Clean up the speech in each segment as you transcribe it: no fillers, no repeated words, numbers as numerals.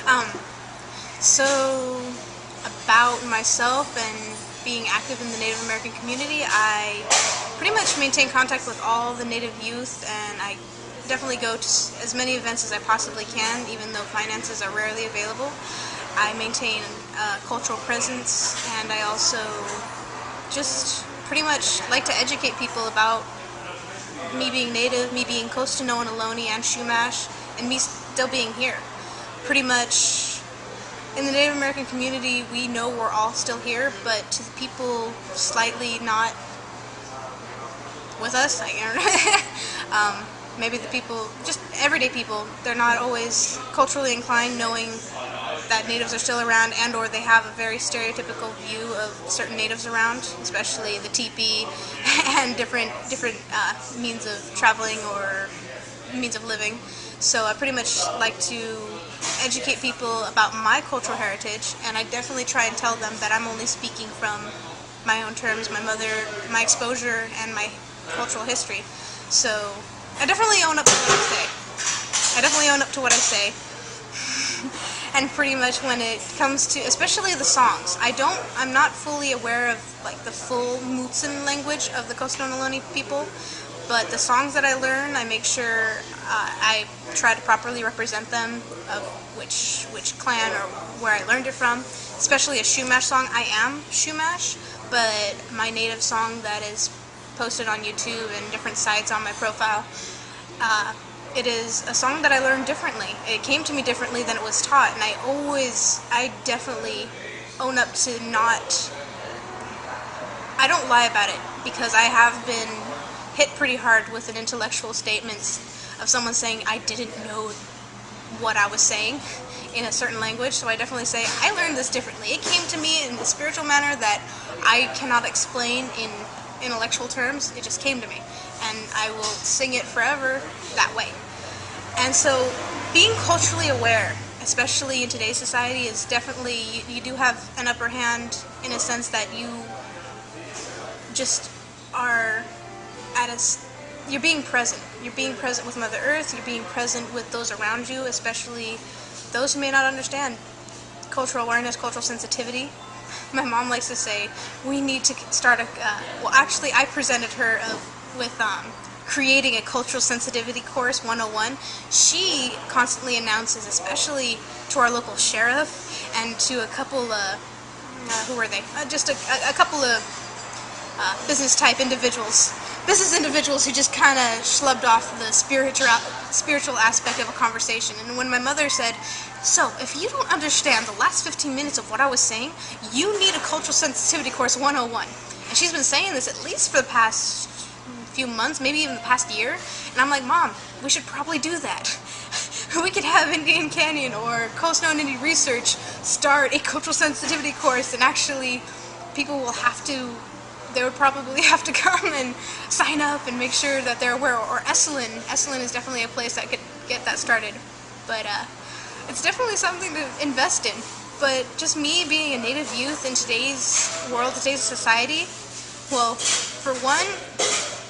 Um, so, about myself and being active in the Native American community, I pretty much maintain contact with all the Native youth, and I definitely go to as many events as I possibly can, even though finances are rarely available. I maintain a cultural presence, and I also just pretty much like to educate people about me being Native, me being Costanoan, Ohlone, and Chumash, and me still being here. Pretty much, in the Native American community, we know we're all still here, but to the people slightly not with us, maybe the people, just everyday people, they're not always culturally inclined, knowing that natives are still around, and or they have a very stereotypical view of certain natives around, especially the teepee and different means of traveling or means of living. So I pretty much like to educate people about my cultural heritage, and I definitely try and tell them that I'm only speaking from my own terms, my mother, my exposure, and my cultural history. So I definitely own up to what I say. And pretty much when it comes to, especially the songs, I'm not fully aware of like the full Mutsun language of the Costanoan people, but the songs that I learn, I make sure I try to properly represent them of which clan or where I learned it from. Especially a Chumash song. I am Chumash, but my native song that is posted on YouTube and different sites on my profile, it is a song that I learned differently. It came to me differently than it was taught, and I definitely own up to I don't lie about it, because I have been hit pretty hard with an intellectual statements of someone saying I didn't know what I was saying in a certain language, so I definitely say I learned this differently. It came to me in a spiritual manner that I cannot explain in intellectual terms. It just came to me, and I will sing it forever that way. And so being culturally aware, especially in today's society, is definitely, you do have an upper hand in a sense that you just are you're being present. You're being present with Mother Earth, you're being present with those around you, especially those who may not understand cultural awareness, cultural sensitivity. My mom likes to say, we need to start well, actually, I presented her with creating a cultural sensitivity course 101. She constantly announces, especially to our local sheriff and to a couple who were they? Just a couple of business individuals who just kind of schlubbed off the spiritual aspect of a conversation. And when my mother said, so, if you don't understand the last 15 minutes of what I was saying, you need a cultural sensitivity course 101. And she's been saying this at least for the past few months, maybe even the past year. And I'm like, Mom, we should probably do that. We could have Indian Canyon or Costanoan Indian Research start a cultural sensitivity course, and actually people will have to, they would probably have to come and sign up and make sure that they're aware. Or Esalen is definitely a place that could get that started. But it's definitely something to invest in. But just me being a Native youth in today's world, today's society, well, for one,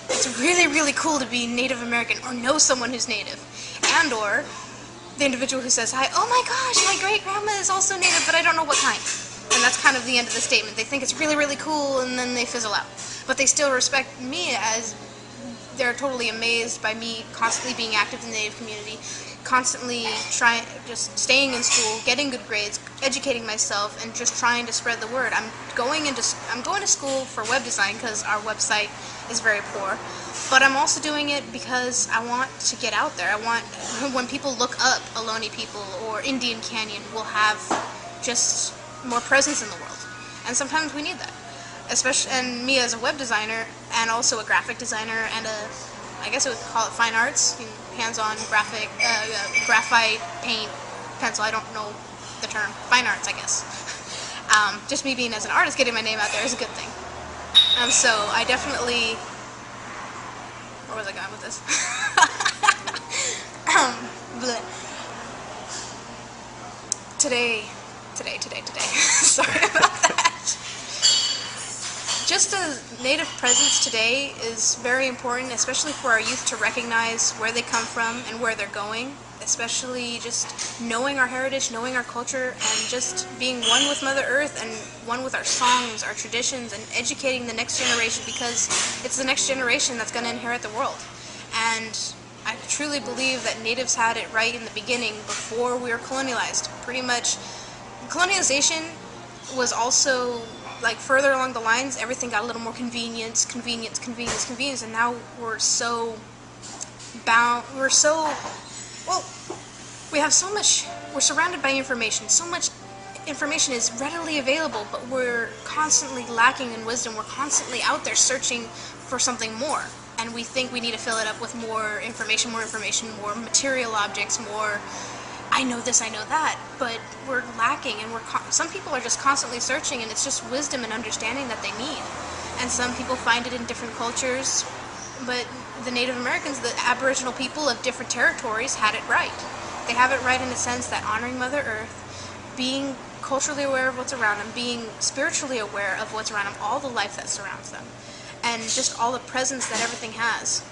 it's really, really cool to be Native American or know someone who's Native. And or the individual who says, oh my gosh, my great-grandma is also Native, but I don't know what kind. And that's kind of the end of the statement. They think it's really, really cool, and then they fizzle out. But they still respect me, as they're totally amazed by me constantly being active in the Native community, constantly just staying in school, getting good grades, educating myself, and just trying to spread the word. I'm going to school for web design because our website is very poor, but I'm also doing it because I want to get out there. I want, when people look up Ohlone people or Indian Canyon, we'll have just more presence in the world, and sometimes we need that. Especially, and me as a web designer, and also a graphic designer, and I guess I would call it fine arts, hands-on graphic, graphite, paint, pencil, I don't know the term, fine arts, I guess. Just me being as an artist, getting my name out there is a good thing. So I definitely, where was I going with this? Today, sorry about that. Just a Native presence today is very important, especially for our youth to recognize where they come from and where they're going. especially just knowing our heritage, knowing our culture, and just being one with Mother Earth and one with our songs, our traditions, and educating the next generation, because it's the next generation that's going to inherit the world. And I truly believe that natives had it right in the beginning before we were colonialized. Pretty much, colonialization was also like further along the lines, everything got a little more convenience, and now we're so bound, well, we have so much, we're surrounded by information, so much information is readily available, but we're constantly lacking in wisdom. We're constantly out there searching for something more, and we think we need to fill it up with more information, more material objects, more I know this, I know that, but we're lacking, and some people are just constantly searching, and it's just wisdom and understanding that they need. And some people find it in different cultures, but the Native Americans, the Aboriginal people of different territories, had it right. They have it right in the sense that honoring Mother Earth, being culturally aware of what's around them, being spiritually aware of what's around them, all the life that surrounds them, and just all the presence that everything has.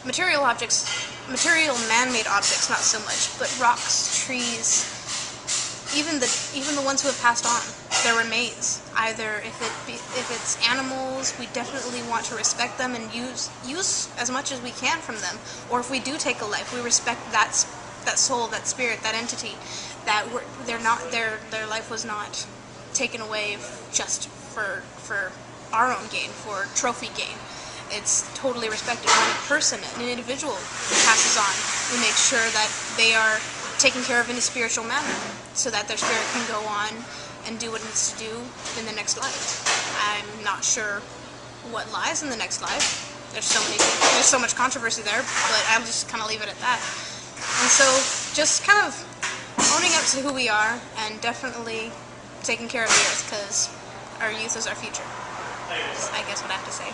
Material objects, material man-made objects, not so much, but rocks, trees, even the ones who have passed on, their remains. Either if it's animals, we definitely want to respect them and use as much as we can from them. Or if we do take a life, we respect that soul, that spirit, that entity. That their life was not taken away just for our own gain, for trophy gain. It's totally respected. When a person, an individual, passes on, we make sure that they are taken care of in a spiritual manner, so that their spirit can go on and do what it needs to do in the next life. I'm not sure what lies in the next life. There's so much controversy there, but I'll just kind of leave it at that. And so, just kind of owning up to who we are, and definitely taking care of the earth, because our youth is our future. That's, I guess, what I have to say.